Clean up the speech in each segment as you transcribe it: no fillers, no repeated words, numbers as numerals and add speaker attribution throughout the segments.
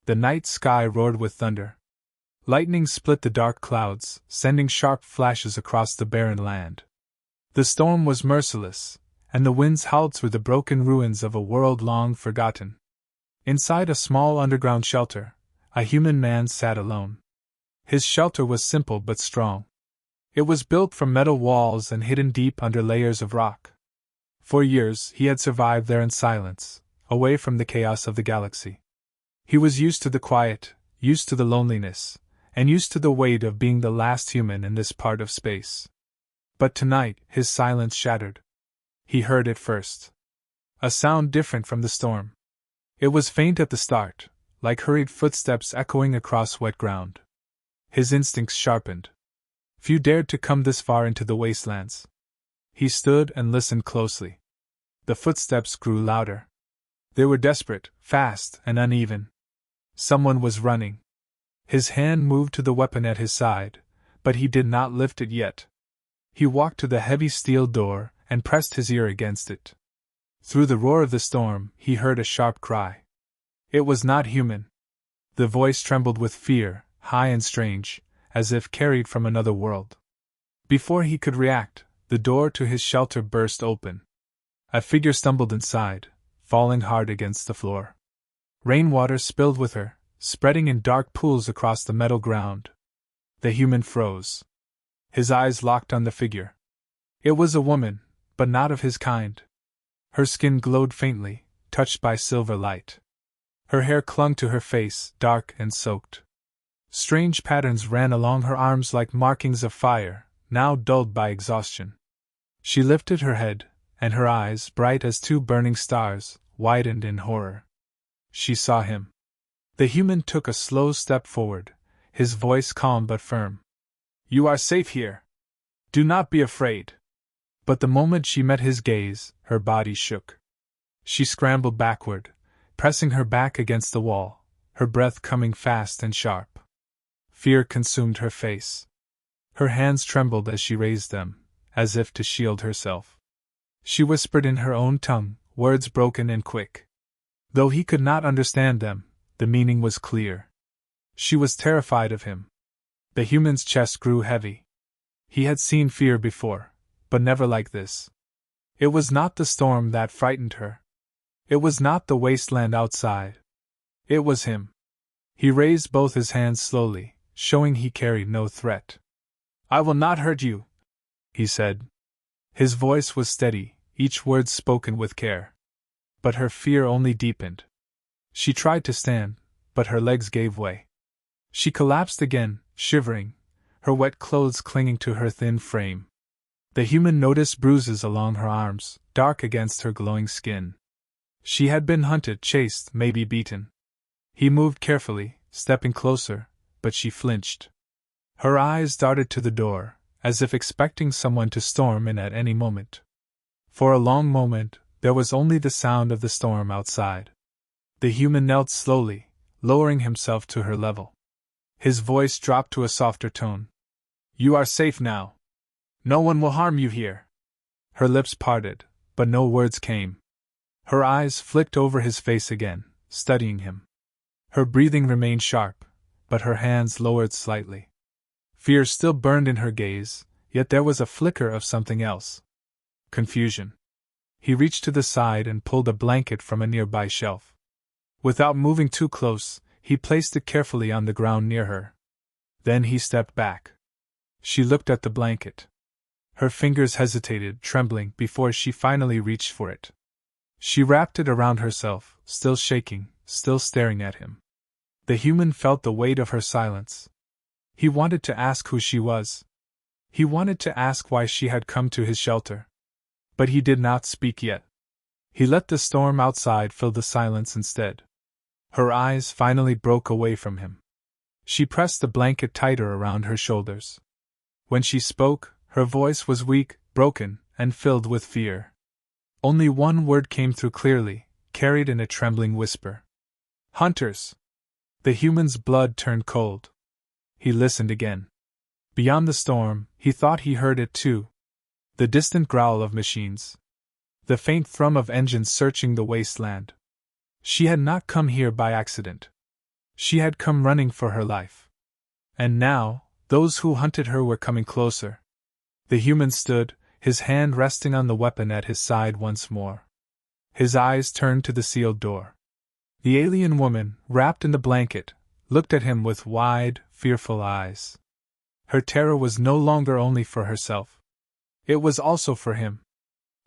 Speaker 1: The night sky roared with thunder. Lightning split the dark clouds, sending sharp flashes across the barren land. The storm was merciless, and the winds howled through the broken ruins of a world long forgotten. Inside a small underground shelter, a human man sat alone. His shelter was simple but strong. It was built from metal walls and hidden deep under layers of rock. For years he had survived there in silence, away from the chaos of the galaxy. He was used to the quiet, used to the loneliness, and used to the weight of being the last human in this part of space. But tonight his silence shattered. He heard it first. A sound different from the storm. It was faint at the start, like hurried footsteps echoing across wet ground. His instincts sharpened. Few dared to come this far into the wastelands. He stood and listened closely. The footsteps grew louder. They were desperate, fast, and uneven. Someone was running. His hand moved to the weapon at his side, but he did not lift it yet. He walked to the heavy steel door and pressed his ear against it. Through the roar of the storm, he heard a sharp cry. It was not human. The voice trembled with fear, high and strange, as if carried from another world. Before he could react, the door to his shelter burst open. A figure stumbled inside, falling hard against the floor. Rainwater spilled with her, spreading in dark pools across the metal ground. The human froze. His eyes locked on the figure. It was a woman, but not of his kind. Her skin glowed faintly, touched by silver light. Her hair clung to her face, dark and soaked. Strange patterns ran along her arms like markings of fire, now dulled by exhaustion. She lifted her head, and her eyes, bright as two burning stars, widened in horror. She saw him. The human took a slow step forward, his voice calm but firm. "You are safe here. Do not be afraid." But the moment she met his gaze, her body shook. She scrambled backward, pressing her back against the wall, her breath coming fast and sharp. Fear consumed her face. Her hands trembled as she raised them, as if to shield herself. She whispered in her own tongue, words broken and quick. Though he could not understand them, the meaning was clear. She was terrified of him. The human's chest grew heavy. He had seen fear before, but never like this. It was not the storm that frightened her. It was not the wasteland outside. It was him. He raised both his hands slowly, showing he carried no threat. "I will not hurt you," he said. His voice was steady, each word spoken with care. But her fear only deepened. She tried to stand, but her legs gave way. She collapsed again, shivering, her wet clothes clinging to her thin frame. The human noticed bruises along her arms, dark against her glowing skin. She had been hunted, chased, maybe beaten. He moved carefully, stepping closer, but she flinched. Her eyes darted to the door, as if expecting someone to storm in at any moment. For a long moment, there was only the sound of the storm outside. The human knelt slowly, lowering himself to her level. His voice dropped to a softer tone. "You are safe now. No one will harm you here." Her lips parted, but no words came. Her eyes flicked over his face again, studying him. Her breathing remained sharp, but her hands lowered slightly. Fear still burned in her gaze, yet there was a flicker of something else. Confusion. He reached to the side and pulled a blanket from a nearby shelf. Without moving too close, he placed it carefully on the ground near her. Then he stepped back. She looked at the blanket. Her fingers hesitated, trembling, before she finally reached for it. She wrapped it around herself, still shaking, still staring at him. The human felt the weight of her silence. He wanted to ask who she was. He wanted to ask why she had come to his shelter. But he did not speak yet. He let the storm outside fill the silence instead. Her eyes finally broke away from him. She pressed the blanket tighter around her shoulders. When she spoke, her voice was weak, broken, and filled with fear. Only one word came through clearly, carried in a trembling whisper. "Hunters!" The human's blood turned cold. He listened again. Beyond the storm, he thought he heard it too. The distant growl of machines. The faint thrum of engines searching the wasteland. She had not come here by accident. She had come running for her life. And now, those who hunted her were coming closer. The human stood, his hand resting on the weapon at his side once more. His eyes turned to the sealed door. The alien woman, wrapped in the blanket, looked at him with wide, fearful eyes. Her terror was no longer only for herself. It was also for him.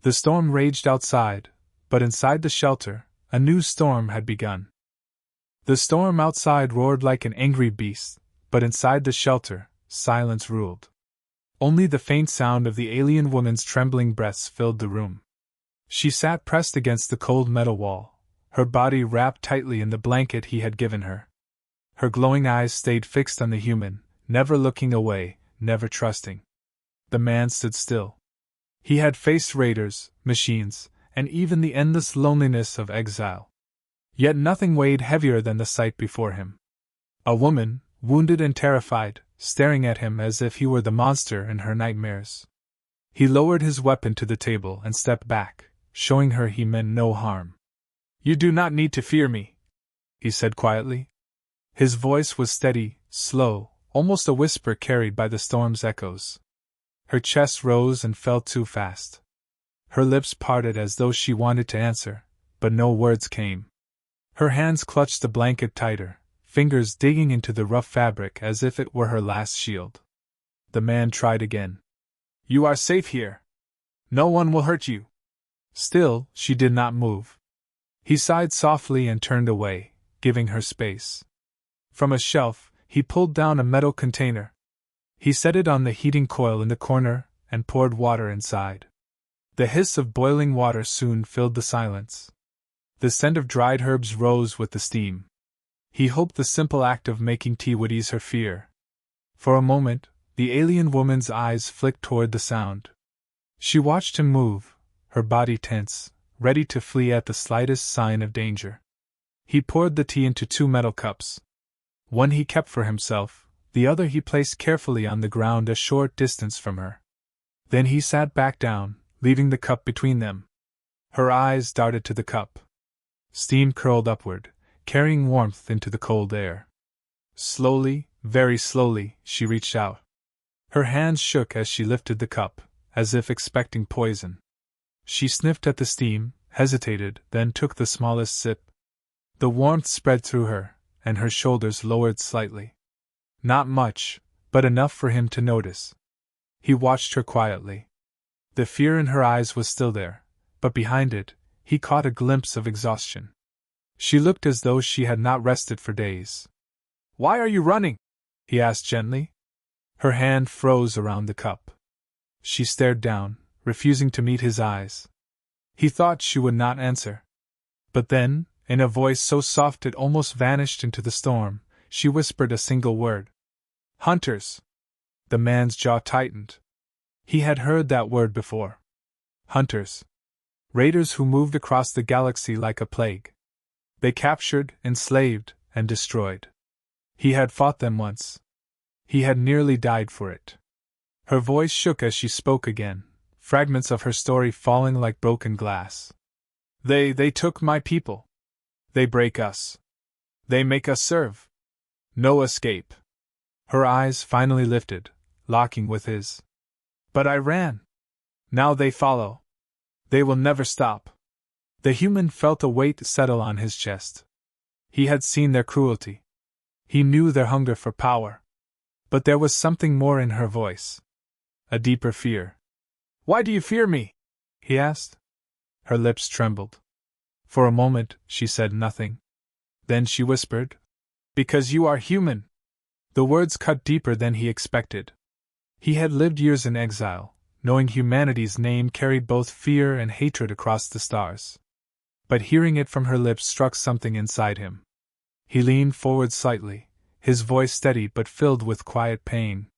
Speaker 1: The storm raged outside, but inside the shelter, a new storm had begun. The storm outside roared like an angry beast, but inside the shelter, silence ruled. Only the faint sound of the alien woman's trembling breaths filled the room. She sat pressed against the cold metal wall, her body wrapped tightly in the blanket he had given her. Her glowing eyes stayed fixed on the human, never looking away, never trusting. The man stood still. He had faced raiders, machines, and even the endless loneliness of exile. Yet nothing weighed heavier than the sight before him. A woman, wounded and terrified, staring at him as if he were the monster in her nightmares. He lowered his weapon to the table and stepped back, showing her he meant no harm. "You do not need to fear me," he said quietly. His voice was steady, slow, almost a whisper carried by the storm's echoes. Her chest rose and fell too fast. Her lips parted as though she wanted to answer, but no words came. Her hands clutched the blanket tighter, fingers digging into the rough fabric as if it were her last shield. The man tried again. "You are safe here. No one will hurt you." Still, she did not move. He sighed softly and turned away, giving her space. From a shelf, he pulled down a metal container. He set it on the heating coil in the corner and poured water inside. The hiss of boiling water soon filled the silence. The scent of dried herbs rose with the steam. He hoped the simple act of making tea would ease her fear. For a moment, the alien woman's eyes flicked toward the sound. She watched him move, her body tense, ready to flee at the slightest sign of danger. He poured the tea into 2 metal cups. One he kept for himself, the other he placed carefully on the ground a short distance from her. Then he sat back down, leaving the cup between them. Her eyes darted to the cup. Steam curled upward, carrying warmth into the cold air. Slowly, very slowly, she reached out. Her hands shook as she lifted the cup, as if expecting poison. She sniffed at the steam, hesitated, then took the smallest sip. The warmth spread through her, and her shoulders lowered slightly. Not much, but enough for him to notice. He watched her quietly. The fear in her eyes was still there, but behind it, he caught a glimpse of exhaustion. She looked as though she had not rested for days. "Why are you running?" he asked gently. Her hand froze around the cup. She stared down, refusing to meet his eyes. He thought she would not answer. But then, in a voice so soft it almost vanished into the storm, she whispered a single word. "Hunters." The man's jaw tightened. He had heard that word before. Hunters. Raiders who moved across the galaxy like a plague. They captured, enslaved, and destroyed. He had fought them once. He had nearly died for it. Her voice shook as she spoke again, fragments of her story falling like broken glass. They took my people. They break us. They make us serve. No escape." Her eyes finally lifted, locking with his. "But I ran. Now they follow. They will never stop." The human felt a weight settle on his chest. He had seen their cruelty. He knew their hunger for power. But there was something more in her voice. A deeper fear. "Why do you fear me?" he asked. Her lips trembled. For a moment, she said nothing. Then she whispered, "Because you are human." The words cut deeper than he expected. He had lived years in exile, knowing humanity's name carried both fear and hatred across the stars. But hearing it from her lips struck something inside him. He leaned forward slightly, his voice steady but filled with quiet pain.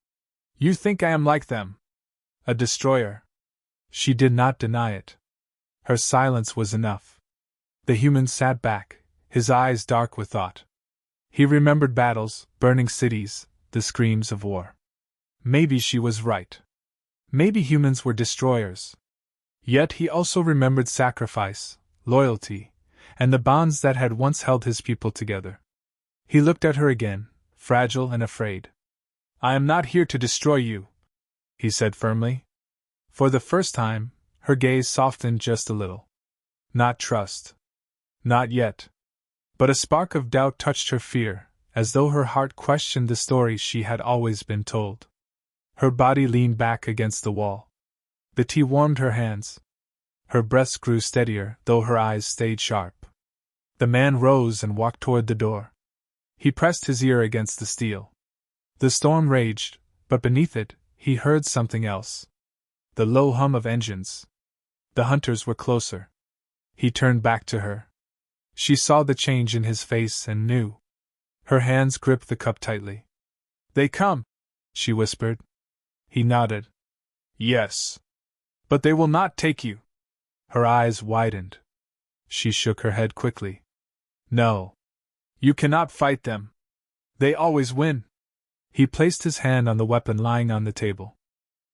Speaker 1: "You think I am like them? A destroyer?" She did not deny it. Her silence was enough. The human sat back, his eyes dark with thought. He remembered battles, burning cities, the screams of war. Maybe she was right. Maybe humans were destroyers. Yet he also remembered sacrifice, loyalty, and the bonds that had once held his people together. He looked at her again, fragile and afraid. "I am not here to destroy you," he said firmly. For the first time, her gaze softened just a little. Not trust. Not yet. But a spark of doubt touched her fear, as though her heart questioned the stories she had always been told. Her body leaned back against the wall. The tea warmed her hands. Her breath grew steadier, though her eyes stayed sharp. The man rose and walked toward the door. He pressed his ear against the steel. The storm raged, but beneath it, he heard something else. The low hum of engines. The hunters were closer. He turned back to her. She saw the change in his face and knew. Her hands gripped the cup tightly. "They come," she whispered. He nodded. "Yes. But they will not take you." Her eyes widened. She shook her head quickly. "No. You cannot fight them. They always win." He placed his hand on the weapon lying on the table.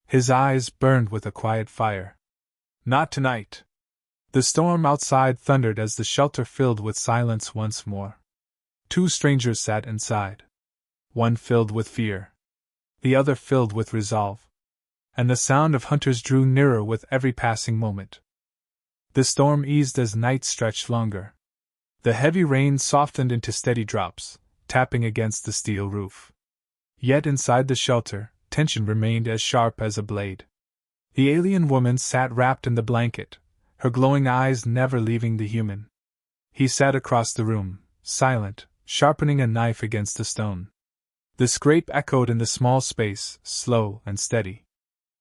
Speaker 1: His eyes burned with a quiet fire. "Not tonight." The storm outside thundered as the shelter filled with silence once more. Two strangers sat inside. One filled with fear. The other filled with resolve. And the sound of hunters drew nearer with every passing moment. The storm eased as night stretched longer. The heavy rain softened into steady drops, tapping against the steel roof. Yet inside the shelter, tension remained as sharp as a blade. The alien woman sat wrapped in the blanket, her glowing eyes never leaving the human. He sat across the room, silent, sharpening a knife against a stone. The scrape echoed in the small space, slow and steady.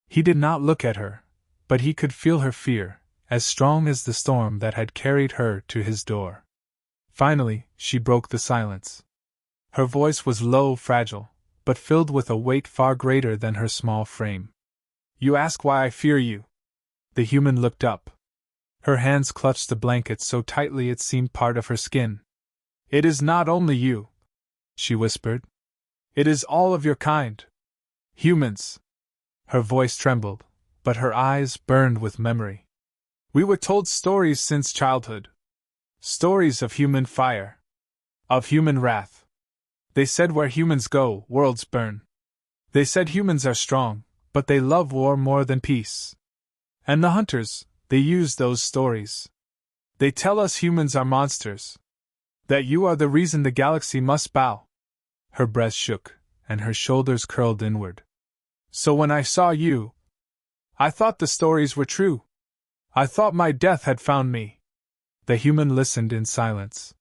Speaker 1: He did not look at her, but he could feel her fear, as strong as the storm that had carried her to his door. Finally, she broke the silence. Her voice was low, fragile, but filled with a weight far greater than her small frame. "You ask why I fear you." The human looked up. Her hands clutched the blanket so tightly it seemed part of her skin. "It is not only you," she whispered. "It is all of your kind. Humans." Her voice trembled, but her eyes burned with memory. "We were told stories since childhood. Stories of human fire. Of human wrath. They said where humans go, worlds burn. They said humans are strong, but they love war more than peace. And the hunters, they use those stories. They tell us humans are monsters. That you are the reason the galaxy must bow." Her breast shook, and her shoulders curled inward. "So when I saw you, I thought the stories were true. I thought my death had found me." The human listened in silence.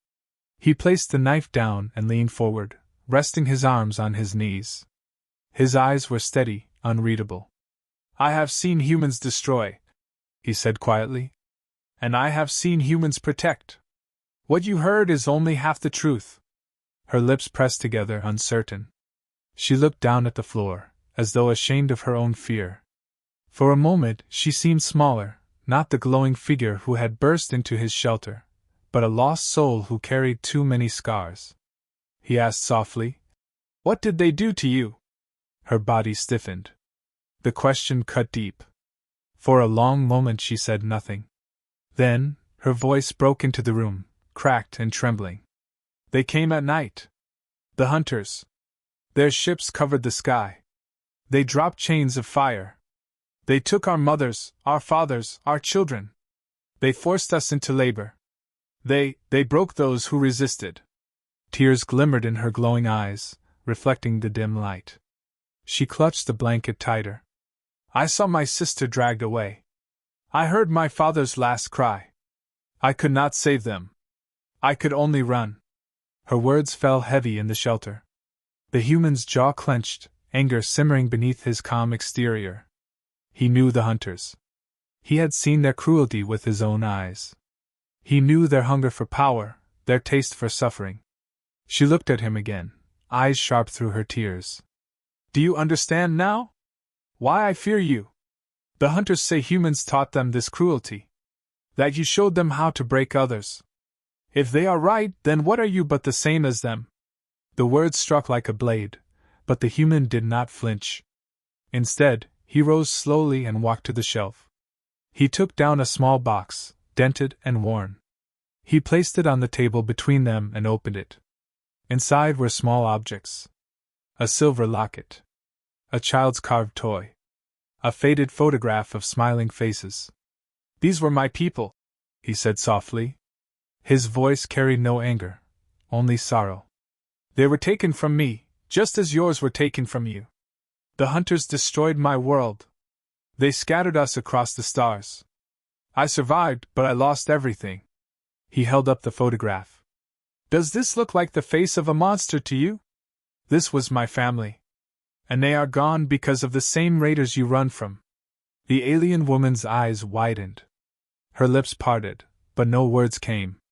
Speaker 1: He placed the knife down and leaned forward, resting his arms on his knees. His eyes were steady, unreadable. "I have seen humans destroy," he said quietly. "And I have seen humans protect. What you heard is only half the truth." Her lips pressed together, uncertain. She looked down at the floor, as though ashamed of her own fear. For a moment she seemed smaller, not the glowing figure who had burst into his shelter, but a lost soul who carried too many scars. He asked softly, "What did they do to you?" Her body stiffened. The question cut deep. For a long moment she said nothing. Then, her voice broke into the room, cracked and trembling. "They came at night. The hunters. Their ships covered the sky. They dropped chains of fire. They took our mothers, our fathers, our children. They forced us into labor. They broke those who resisted." Tears glimmered in her glowing eyes, reflecting the dim light. She clutched the blanket tighter. "I saw my sister dragged away. I heard my father's last cry. I could not save them. I could only run." Her words fell heavy in the shelter. The human's jaw clenched, anger simmering beneath his calm exterior. He knew the hunters. He had seen their cruelty with his own eyes. He knew their hunger for power, their taste for suffering. She looked at him again, eyes sharp through her tears. "Do you understand now? Why I fear you? The hunters say humans taught them this cruelty. That you showed them how to break others. If they are right, then what are you but the same as them?" The words struck like a blade, but the human did not flinch. Instead, he rose slowly and walked to the shelf. He took down a small box, dented and worn. He placed it on the table between them and opened it. Inside were small objects: a silver locket, a child's carved toy, a faded photograph of smiling faces. "These were my people," he said softly. His voice carried no anger, only sorrow. "They were taken from me, just as yours were taken from you. The hunters destroyed my world. They scattered us across the stars. I survived, but I lost everything." He held up the photograph. "Does this look like the face of a monster to you? This was my family. And they are gone because of the same raiders you run from." The alien woman's eyes widened. Her lips parted, but no words came.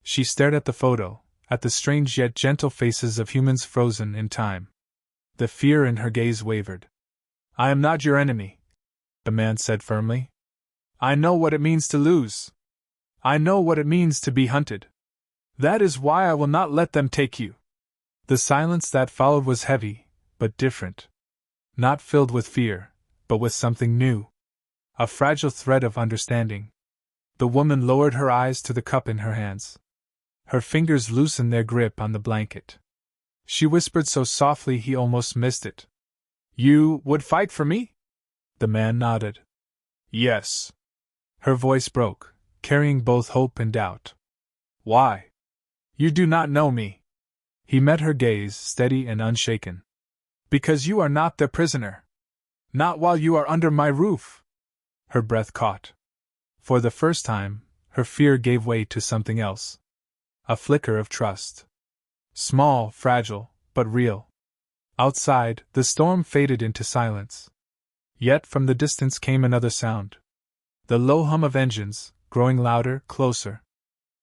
Speaker 1: She stared at the photo, at the strange yet gentle faces of humans frozen in time. The fear in her gaze wavered. "I am not your enemy," the man said firmly. "I know what it means to lose. I know what it means to be hunted. That is why I will not let them take you." The silence that followed was heavy, but different. Not filled with fear, but with something new. A fragile thread of understanding. The woman lowered her eyes to the cup in her hands. Her fingers loosened their grip on the blanket. She whispered so softly he almost missed it. "You would fight for me?" The man nodded. "Yes." Her voice broke, carrying both hope and doubt. "Why? You do not know me." He met her gaze, steady and unshaken. "Because you are not their prisoner. Not while you are under my roof." Her breath caught. For the first time, her fear gave way to something else. A flicker of trust. Small, fragile, but real. Outside, the storm faded into silence. Yet from the distance came another sound. The low hum of engines, growing louder, closer.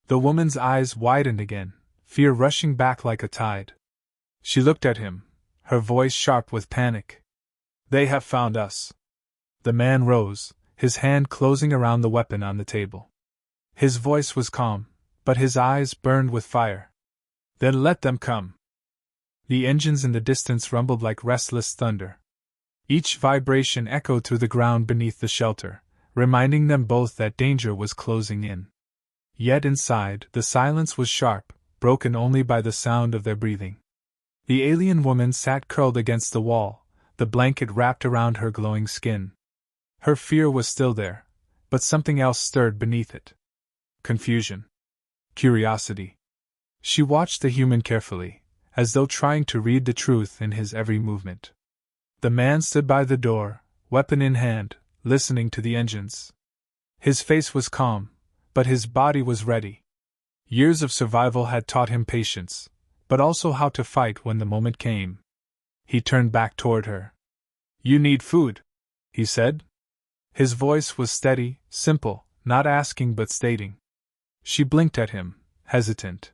Speaker 1: The woman's eyes widened again, fear rushing back like a tide. She looked at him, her voice sharp with panic. "They have found us." The man rose, his hand closing around the weapon on the table. His voice was calm, but his eyes burned with fire. "Then let them come." The engines in the distance rumbled like restless thunder. Each vibration echoed through the ground beneath the shelter, reminding them both that danger was closing in. Yet inside, the silence was sharp, broken only by the sound of their breathing. The alien woman sat curled against the wall, the blanket wrapped around her glowing skin. Her fear was still there, but something else stirred beneath it. Confusion. Curiosity. She watched the human carefully, as though trying to read the truth in his every movement. The man stood by the door, weapon in hand, listening to the engines. His face was calm, but his body was ready. Years of survival had taught him patience, but also how to fight when the moment came. He turned back toward her. "You need food," he said. His voice was steady, simple, not asking but stating. She blinked at him, hesitant.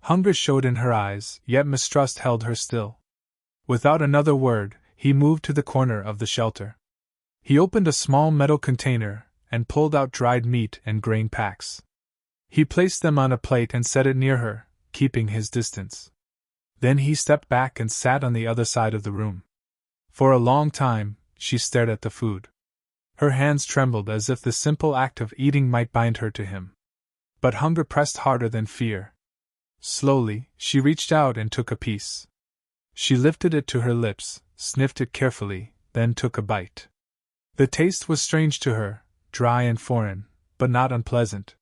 Speaker 1: Hunger showed in her eyes, yet mistrust held her still. Without another word, he moved to the corner of the shelter. He opened a small metal container and pulled out dried meat and grain packs. He placed them on a plate and set it near her, keeping his distance. Then he stepped back and sat on the other side of the room. For a long time, she stared at the food. Her hands trembled as if the simple act of eating might bind her to him. But hunger pressed harder than fear. Slowly, she reached out and took a piece. She lifted it to her lips, sniffed it carefully, then took a bite. The taste was strange to her, dry and foreign, but not unpleasant.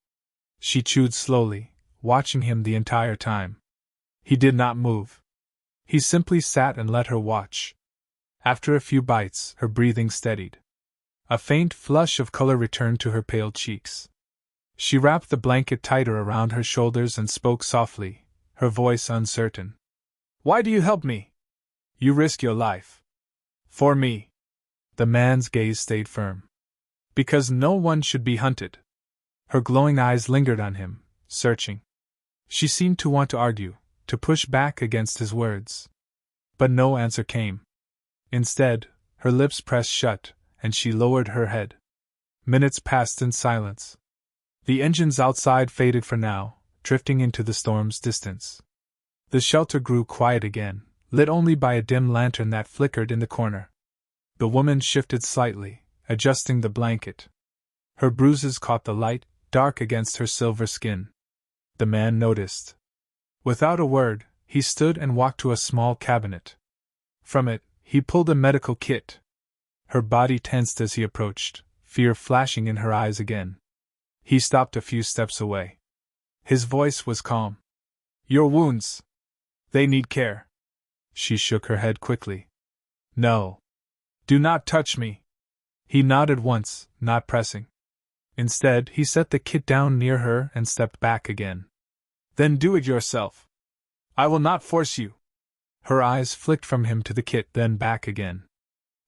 Speaker 1: She chewed slowly, watching him the entire time. He did not move. He simply sat and let her watch. After a few bites, her breathing steadied. A faint flush of color returned to her pale cheeks. She wrapped the blanket tighter around her shoulders and spoke softly, her voice uncertain. "Why do you help me? You risk your life. For me." The man's gaze stayed firm. "Because no one should be hunted." Her glowing eyes lingered on him, searching. She seemed to want to argue, to push back against his words. But no answer came. Instead, her lips pressed shut, and she lowered her head. Minutes passed in silence. The engines outside faded for now, drifting into the storm's distance. The shelter grew quiet again, lit only by a dim lantern that flickered in the corner. The woman shifted slightly, adjusting the blanket. Her bruises caught the light, dark against her silver skin. The man noticed. Without a word, he stood and walked to a small cabinet. From it, he pulled a medical kit. Her body tensed as he approached, fear flashing in her eyes again. He stopped a few steps away. His voice was calm. "Your wounds. They need care." She shook her head quickly. "No. Do not touch me." He nodded once, not pressing. Instead, he set the kit down near her and stepped back again. "Then do it yourself. I will not force you." Her eyes flicked from him to the kit, then back again.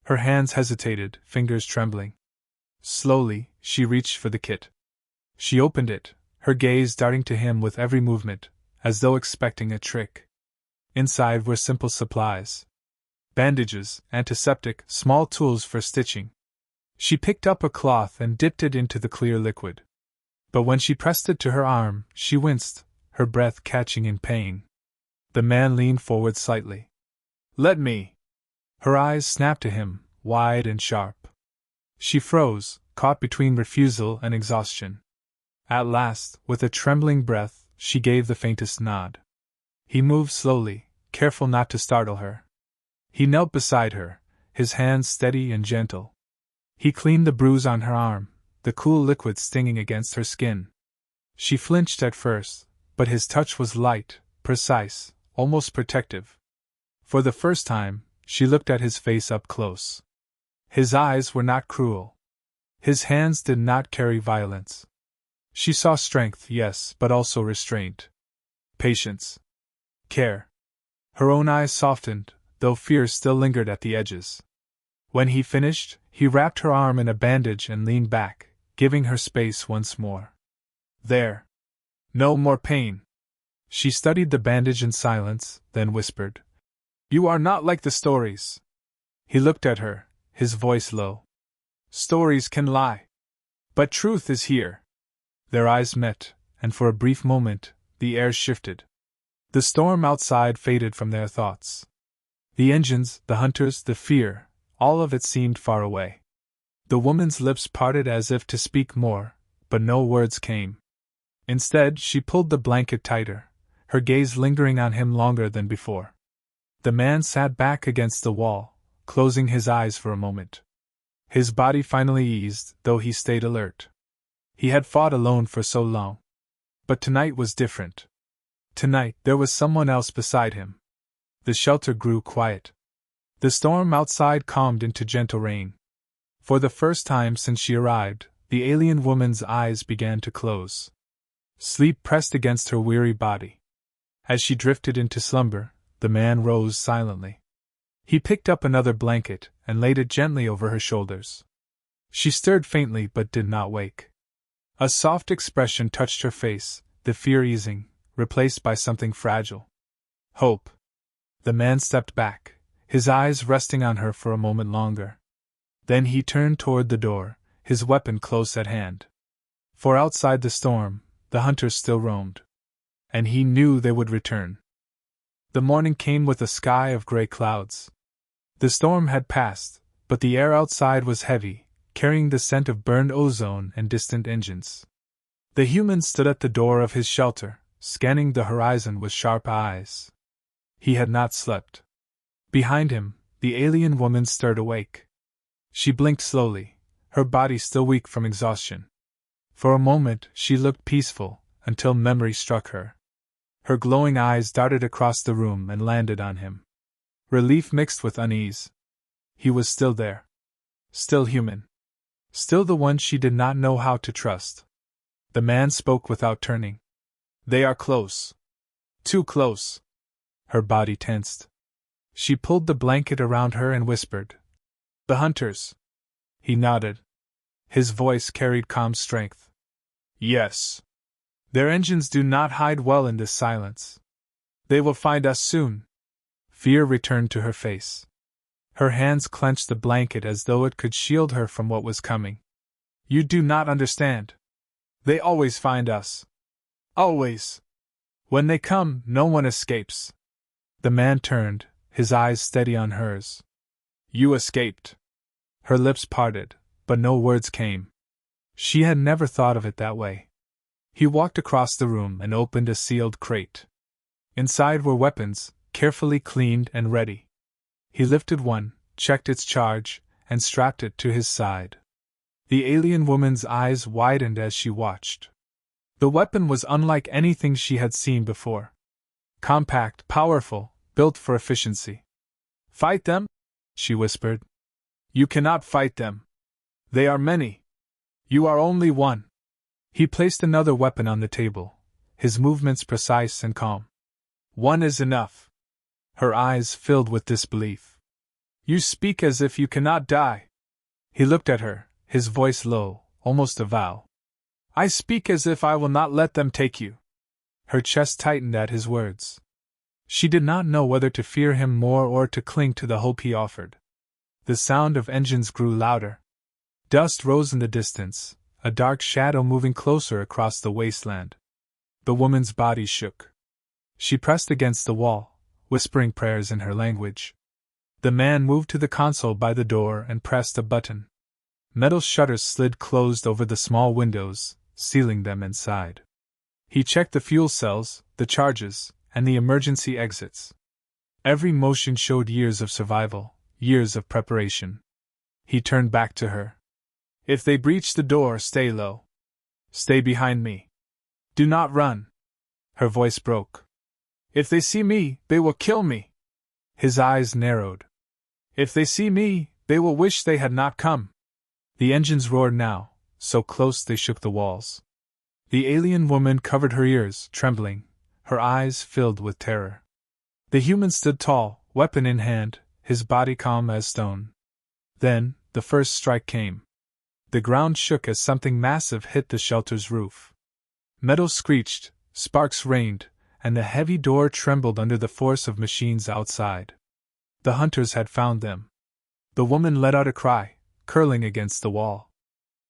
Speaker 1: Her hands hesitated, fingers trembling. Slowly, she reached for the kit. She opened it, her gaze darting to him with every movement, as though expecting a trick. Inside were simple supplies: bandages, antiseptic, small tools for stitching. She picked up a cloth and dipped it into the clear liquid. But when she pressed it to her arm, she winced, her breath catching in pain. The man leaned forward slightly. "Let me." Her eyes snapped to him, wide and sharp. She froze, caught between refusal and exhaustion. At last, with a trembling breath, she gave the faintest nod. He moved slowly, careful not to startle her. He knelt beside her, his hands steady and gentle. He cleaned the bruise on her arm, the cool liquid stinging against her skin. She flinched at first, but his touch was light, precise, almost protective. For the first time, she looked at his face up close. His eyes were not cruel. His hands did not carry violence. She saw strength, yes, but also restraint. Patience. Care. Her own eyes softened, though fear still lingered at the edges. When he finished, he wrapped her arm in a bandage and leaned back, giving her space once more. "There. No more pain." She studied the bandage in silence, then whispered, "You are not like the stories." He looked at her, his voice low. "Stories can lie. But truth is here." Their eyes met, and for a brief moment, the air shifted. The storm outside faded from their thoughts. The engines, the hunters, the fear, all of it seemed far away. The woman's lips parted as if to speak more, but no words came. Instead, she pulled the blanket tighter, her gaze lingering on him longer than before. The man sat back against the wall, closing his eyes for a moment. His body finally eased, though he stayed alert. He had fought alone for so long. But tonight was different. Tonight, there was someone else beside him. The shelter grew quiet. The storm outside calmed into gentle rain. For the first time since she arrived, the alien woman's eyes began to close. Sleep pressed against her weary body. As she drifted into slumber, the man rose silently. He picked up another blanket and laid it gently over her shoulders. She stirred faintly but did not wake. A soft expression touched her face, the fear easing, replaced by something fragile. Hope. The man stepped back, his eyes resting on her for a moment longer. Then he turned toward the door, his weapon close at hand. For outside the storm, the hunters still roamed. And he knew they would return. The morning came with a sky of gray clouds. The storm had passed, but the air outside was heavy, carrying the scent of burned ozone and distant engines. The human stood at the door of his shelter, scanning the horizon with sharp eyes. He had not slept. Behind him, the alien woman stirred awake. She blinked slowly, her body still weak from exhaustion. For a moment, she looked peaceful, until memory struck her. Her glowing eyes darted across the room and landed on him. Relief mixed with unease. He was still there. Still human. Still the one she did not know how to trust. The man spoke without turning. "They are close. Too close." Her body tensed. She pulled the blanket around her and whispered, "The hunters." He nodded. His voice carried calm strength. "Yes. Their engines do not hide well in this silence. They will find us soon." Fear returned to her face. Her hands clenched the blanket as though it could shield her from what was coming. "You do not understand. They always find us. Always. When they come, no one escapes." The man turned, his eyes steady on hers. "You escaped." Her lips parted, but no words came. She had never thought of it that way. He walked across the room and opened a sealed crate. Inside were weapons, carefully cleaned and ready. He lifted one, checked its charge, and strapped it to his side. The alien woman's eyes widened as she watched. The weapon was unlike anything she had seen before. Compact, powerful, built for efficiency. "Fight them?" she whispered. "You cannot fight them. They are many. You are only one." He placed another weapon on the table, his movements precise and calm. "One is enough." Her eyes filled with disbelief. "You speak as if you cannot die." He looked at her, his voice low, almost a vow. "I speak as if I will not let them take you." Her chest tightened at his words. She did not know whether to fear him more or to cling to the hope he offered. The sound of engines grew louder. Dust rose in the distance, a dark shadow moving closer across the wasteland. The woman's body shook. She pressed against the wall, whispering prayers in her language. The man moved to the console by the door and pressed a button. Metal shutters slid closed over the small windows, sealing them inside. He checked the fuel cells, the charges, and the emergency exits. Every motion showed years of survival, years of preparation. He turned back to her. "If they breach the door, stay low. Stay behind me. Do not run." Her voice broke. "If they see me, they will kill me." His eyes narrowed. "If they see me, they will wish they had not come." The engines roared now, so close they shook the walls. The alien woman covered her ears, trembling, her eyes filled with terror. The human stood tall, weapon in hand, his body calm as stone. Then, the first strike came. The ground shook as something massive hit the shelter's roof. Metal screeched, sparks rained, and the heavy door trembled under the force of machines outside. The hunters had found them. The woman let out a cry, curling against the wall.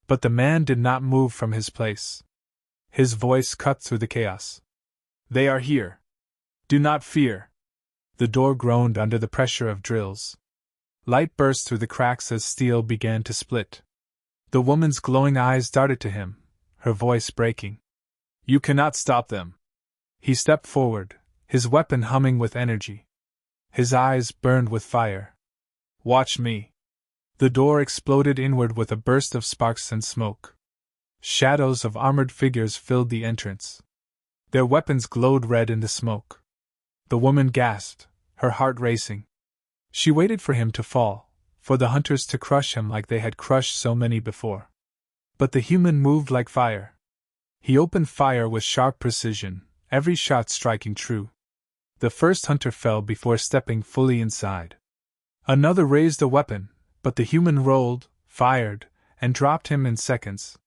Speaker 1: But the man did not move from his place. His voice cut through the chaos. "They are here. Do not fear." The door groaned under the pressure of drills. Light burst through the cracks as steel began to split. The woman's glowing eyes darted to him, her voice breaking. "You cannot stop them." He stepped forward, his weapon humming with energy. His eyes burned with fire. "Watch me." The door exploded inward with a burst of sparks and smoke. Shadows of armored figures filled the entrance. Their weapons glowed red in the smoke. The woman gasped, her heart racing. She waited for him to fall, for the hunters to crush him like they had crushed so many before. But the human moved like fire. He opened fire with sharp precision, every shot striking true. The first hunter fell before stepping fully inside. Another raised a weapon, but the human rolled, fired, and dropped him in seconds.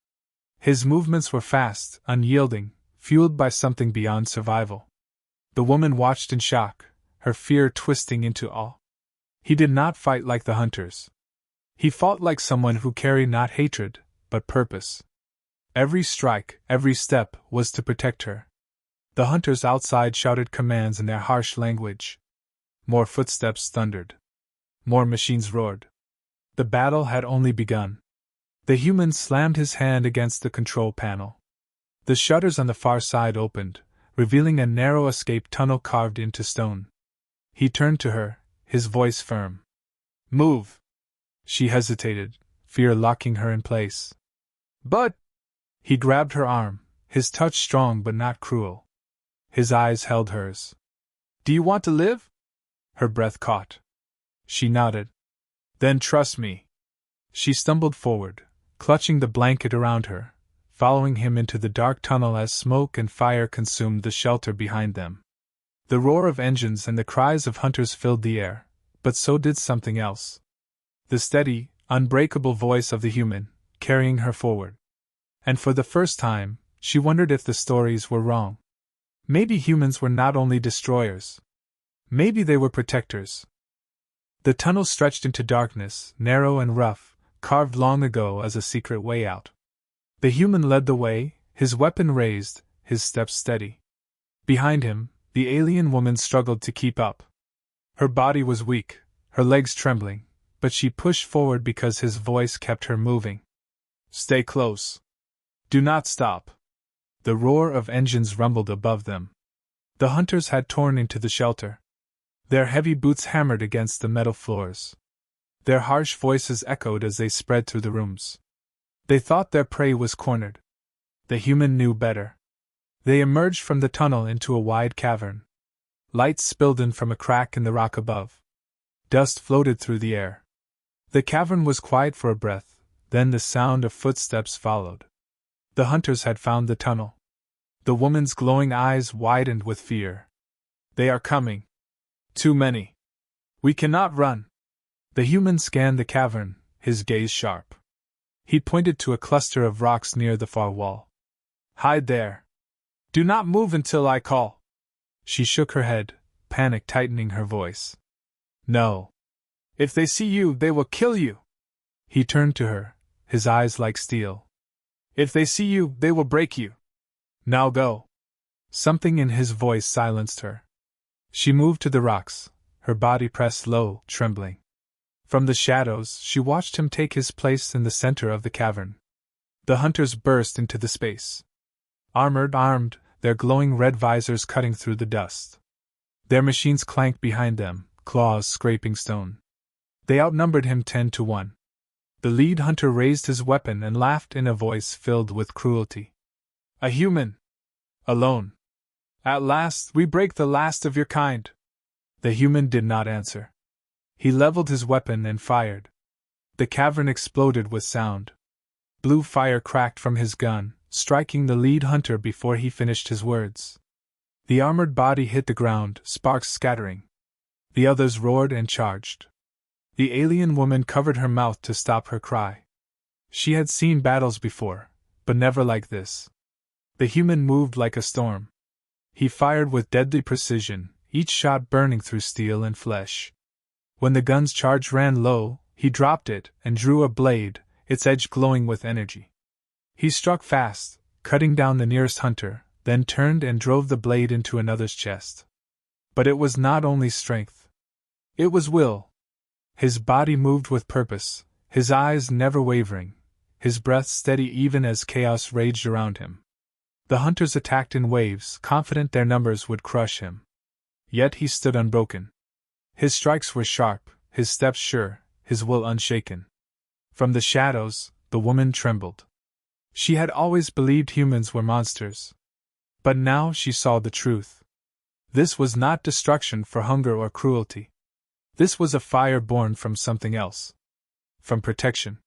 Speaker 1: His movements were fast, unyielding, fueled by something beyond survival. The woman watched in shock, her fear twisting into awe. He did not fight like the hunters. He fought like someone who carried not hatred, but purpose. Every strike, every step, was to protect her. The hunters outside shouted commands in their harsh language. More footsteps thundered. More machines roared. The battle had only begun. The human slammed his hand against the control panel. The shutters on the far side opened, revealing a narrow escape tunnel carved into stone. He turned to her, his voice firm. "Move!" She hesitated, fear locking her in place. "But—" He grabbed her arm, his touch strong but not cruel. His eyes held hers. "Do you want to live?" Her breath caught. She nodded. "Then trust me." She stumbled forward, clutching the blanket around her, following him into the dark tunnel as smoke and fire consumed the shelter behind them. The roar of engines and the cries of hunters filled the air, but so did something else. The steady, unbreakable voice of the human, carrying her forward. And for the first time, she wondered if the stories were wrong. Maybe humans were not only destroyers. Maybe they were protectors. The tunnel stretched into darkness, narrow and rough, carved long ago as a secret way out. The human led the way, his weapon raised, his steps steady. Behind him, the alien woman struggled to keep up. Her body was weak, her legs trembling, but she pushed forward because his voice kept her moving. "Stay close. Do not stop." The roar of engines rumbled above them. The hunters had torn into the shelter. Their heavy boots hammered against the metal floors. Their harsh voices echoed as they spread through the rooms. They thought their prey was cornered. The human knew better. They emerged from the tunnel into a wide cavern. Light spilled in from a crack in the rock above. Dust floated through the air. The cavern was quiet for a breath, then the sound of footsteps followed. The hunters had found the tunnel. The woman's glowing eyes widened with fear. They are coming. Too many. We cannot run. The human scanned the cavern, his gaze sharp. He pointed to a cluster of rocks near the far wall. Hide there. Do not move until I call. She shook her head, panic tightening her voice. No. If they see you, they will kill you. He turned to her, his eyes like steel. If they see you, they will break you. Now go. Something in his voice silenced her. She moved to the rocks, her body pressed low, trembling. From the shadows, she watched him take his place in the center of the cavern. The hunters burst into the space. Armed, their glowing red visors cutting through the dust. Their machines clanked behind them, claws scraping stone. They outnumbered him 10-1. The lead hunter raised his weapon and laughed in a voice filled with cruelty. A human! Alone! At last, we break the last of your kind! The human did not answer. He leveled his weapon and fired. The cavern exploded with sound. Blue fire cracked from his gun, striking the lead hunter before he finished his words. The armored body hit the ground, sparks scattering. The others roared and charged. The alien woman covered her mouth to stop her cry. She had seen battles before, but never like this. The human moved like a storm. He fired with deadly precision, each shot burning through steel and flesh. When the gun's charge ran low, he dropped it and drew a blade, its edge glowing with energy. He struck fast, cutting down the nearest hunter, then turned and drove the blade into another's chest. But it was not only strength. It was will. His body moved with purpose, his eyes never wavering, his breath steady even as chaos raged around him. The hunters attacked in waves, confident their numbers would crush him. Yet he stood unbroken. His strikes were sharp, his steps sure, his will unshaken. From the shadows, the woman trembled. She had always believed humans were monsters. But now she saw the truth. This was not destruction for hunger or cruelty. This was a fire born from something else. From protection.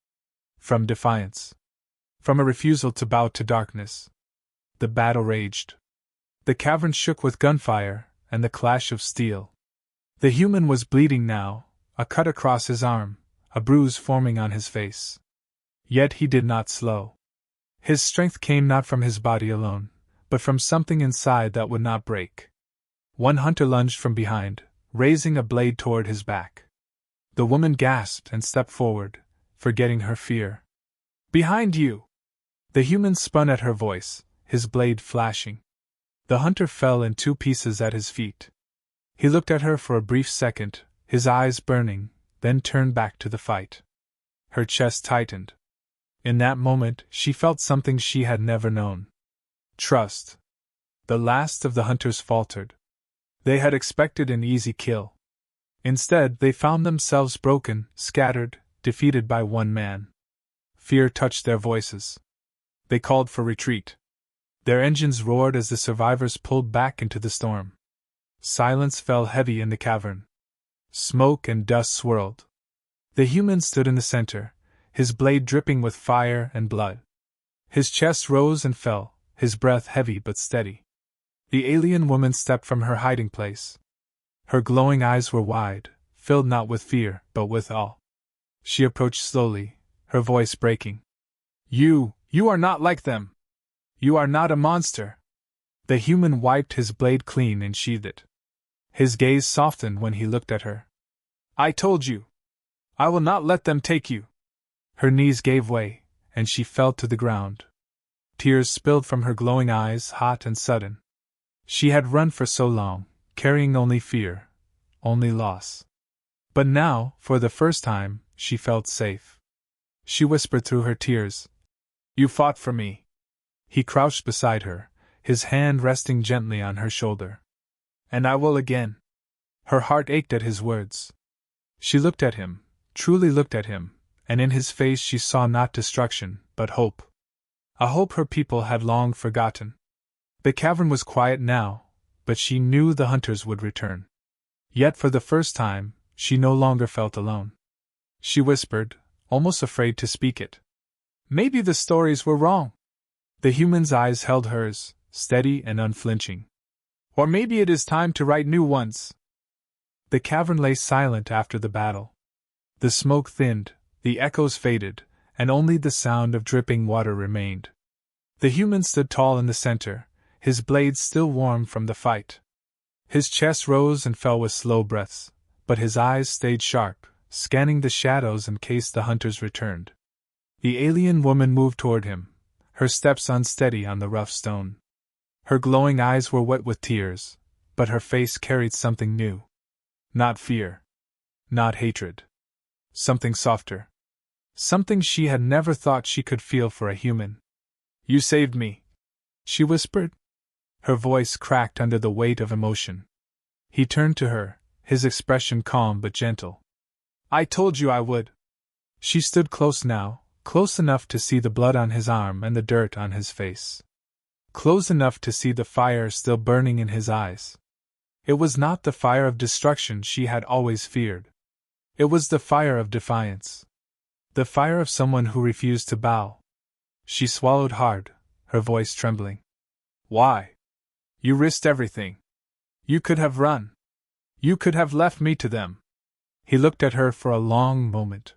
Speaker 1: From defiance. From a refusal to bow to darkness. The battle raged. The cavern shook with gunfire and the clash of steel. The human was bleeding now, a cut across his arm, a bruise forming on his face. Yet he did not slow. His strength came not from his body alone, but from something inside that would not break. One hunter lunged from behind, raising a blade toward his back. The woman gasped and stepped forward, forgetting her fear. Behind you! The human spun at her voice, his blade flashing. The hunter fell in 2 pieces at his feet. He looked at her for a brief second, his eyes burning, then turned back to the fight. Her chest tightened. In that moment, she felt something she had never known. Trust. The last of the hunters faltered. They had expected an easy kill. Instead, they found themselves broken, scattered, defeated by one man. Fear touched their voices. They called for retreat. Their engines roared as the survivors pulled back into the storm. Silence fell heavy in the cavern. Smoke and dust swirled. The human stood in the center, his blade dripping with fire and blood. His chest rose and fell, his breath heavy but steady. The alien woman stepped from her hiding place. Her glowing eyes were wide, filled not with fear, but with awe. She approached slowly, her voice breaking. You are not like them. You are not a monster. The human wiped his blade clean and sheathed it. His gaze softened when he looked at her. I told you. I will not let them take you. Her knees gave way, and she fell to the ground. Tears spilled from her glowing eyes, hot and sudden. She had run for so long, carrying only fear, only loss. But now, for the first time, she felt safe. She whispered through her tears, You fought for me. He crouched beside her, his hand resting gently on her shoulder. And I will again. Her heart ached at his words. She looked at him, truly looked at him, and in his face she saw not destruction, but hope. A hope her people had long forgotten. The cavern was quiet now, but she knew the hunters would return. Yet for the first time, she no longer felt alone. She whispered, almost afraid to speak it. Maybe the stories were wrong. The human's eyes held hers, steady and unflinching. Or maybe it is time to write new ones. The cavern lay silent after the battle. The smoke thinned, the echoes faded, and only the sound of dripping water remained. The human stood tall in the center, his blades still warm from the fight. His chest rose and fell with slow breaths, but his eyes stayed sharp, scanning the shadows in case the hunters returned. The alien woman moved toward him, her steps unsteady on the rough stone. Her glowing eyes were wet with tears, but her face carried something new. Not fear. Not hatred. Something softer. Something she had never thought she could feel for a human. You saved me, she whispered. Her voice cracked under the weight of emotion. He turned to her, his expression calm but gentle. I told you I would. She stood close now, close enough to see the blood on his arm and the dirt on his face. Close enough to see the fire still burning in his eyes. It was not the fire of destruction she had always feared. It was the fire of defiance. The fire of someone who refused to bow. She swallowed hard, her voice trembling. Why? You risked everything. You could have run. You could have left me to them. He looked at her for a long moment.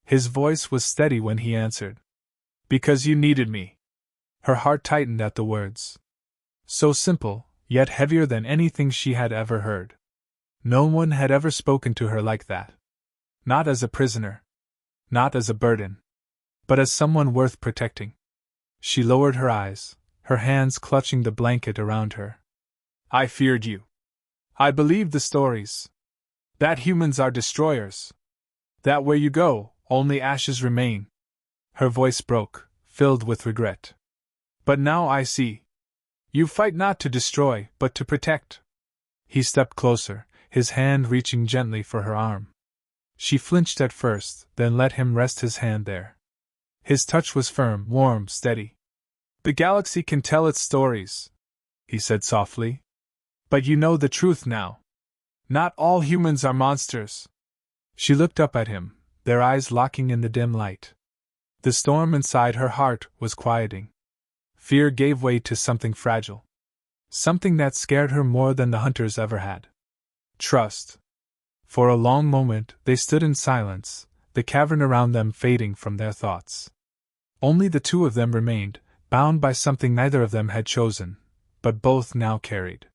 Speaker 1: His voice was steady when he answered. Because you needed me. Her heart tightened at the words. So simple, yet heavier than anything she had ever heard. No one had ever spoken to her like that. Not as a prisoner. Not as a burden. But as someone worth protecting. She lowered her eyes, her hands clutching the blanket around her. I feared you. I believed the stories. That humans are destroyers. That where you go, only ashes remain. Her voice broke, filled with regret. But now I see. You fight not to destroy, but to protect. He stepped closer, his hand reaching gently for her arm. She flinched at first, then let him rest his hand there. His touch was firm, warm, steady. The galaxy can tell its stories, he said softly. But you know the truth now. Not all humans are monsters. She looked up at him, their eyes locking in the dim light. The storm inside her heart was quieting. Fear gave way to something fragile. Something that scared her more than the hunters ever had. Trust. For a long moment they stood in silence, the cavern around them fading from their thoughts. Only the two of them remained, bound by something neither of them had chosen, but both now carried.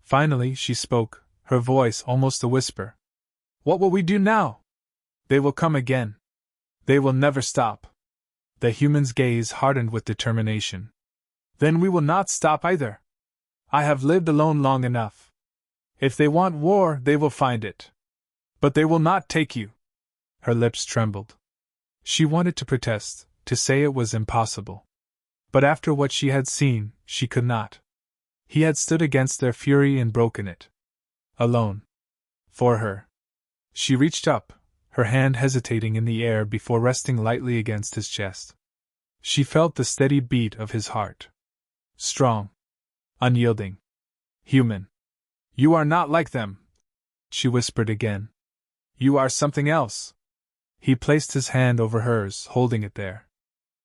Speaker 1: Finally she spoke, her voice almost a whisper. What will we do now? They will come again. They will never stop. The human's gaze hardened with determination. Then we will not stop either. I have lived alone long enough. If they want war, they will find it. But they will not take you. Her lips trembled. She wanted to protest, to say it was impossible. But after what she had seen, she could not. He had stood against their fury and broken it. Alone. For her. She reached up, her hand hesitating in the air before resting lightly against his chest. She felt the steady beat of his heart. Strong. Unyielding. Human. You are not like them, she whispered again. You are something else. He placed his hand over hers, holding it there.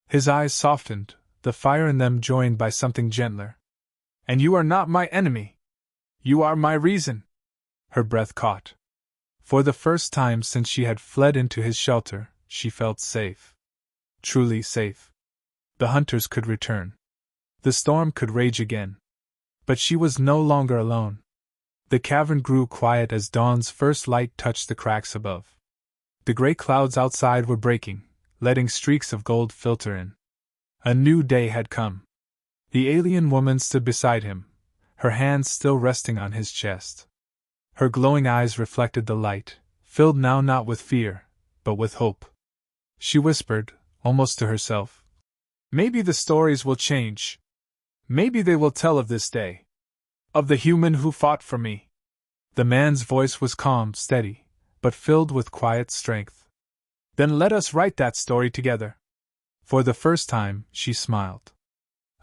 Speaker 1: His eyes softened, the fire in them joined by something gentler. And you are not my enemy. You are my reason. Her breath caught. For the first time since she had fled into his shelter, she felt safe. Truly safe. The hunters could return. The storm could rage again. But she was no longer alone. The cavern grew quiet as dawn's first light touched the cracks above. The gray clouds outside were breaking, letting streaks of gold filter in. A new day had come. The alien woman stood beside him, her hands still resting on his chest. Her glowing eyes reflected the light, filled now not with fear, but with hope. She whispered, almost to herself, Maybe the stories will change. Maybe they will tell of this day. Of the human who fought for me. The man's voice was calm, steady, but filled with quiet strength. Then let us write that story together. For the first time, she smiled.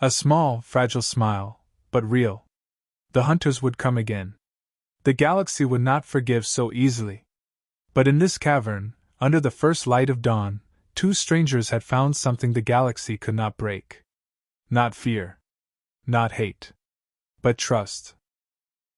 Speaker 1: A small, fragile smile, but real. The hunters would come again. The galaxy would not forgive so easily. But in this cavern, under the first light of dawn, two strangers had found something the galaxy could not break. Not fear. Not hate. But trust.